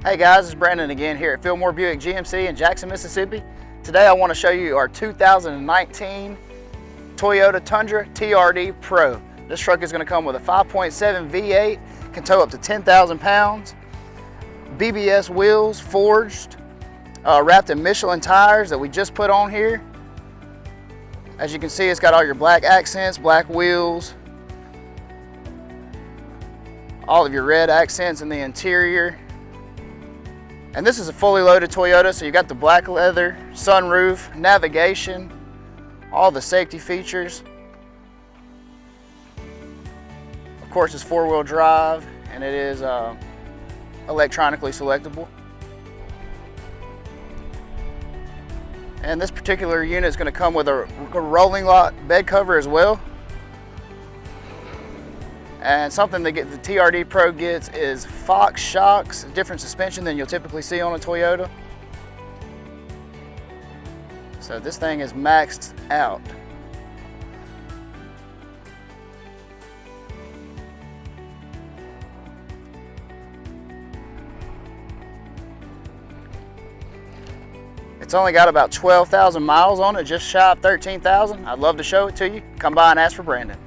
Hey guys, it's Brandon again here at Fillmore Buick GMC in Jackson, Mississippi. Today I want to show you our 2019 Toyota Tundra TRD Pro. This truck is going to come with a 5.7 V8, can tow up to 10,000 pounds, BBS wheels, forged, wrapped in Michelin tires that we just put on here. As you can see, it's got all your black accents, black wheels, all of your red accents in the interior. And this is a fully loaded Toyota, so you got the black leather, sunroof, navigation, all the safety features. Of course, it's four-wheel drive, and it is electronically selectable. And this particular unit is going to come with a rolling lock bed cover as well. And something that the TRD Pro gets is Fox shocks, different suspension than you'll typically see on a Toyota. So this thing is maxed out. It's only got about 12,000 miles on it, just shy of 13,000. I'd love to show it to you. Come by and ask for Brandon.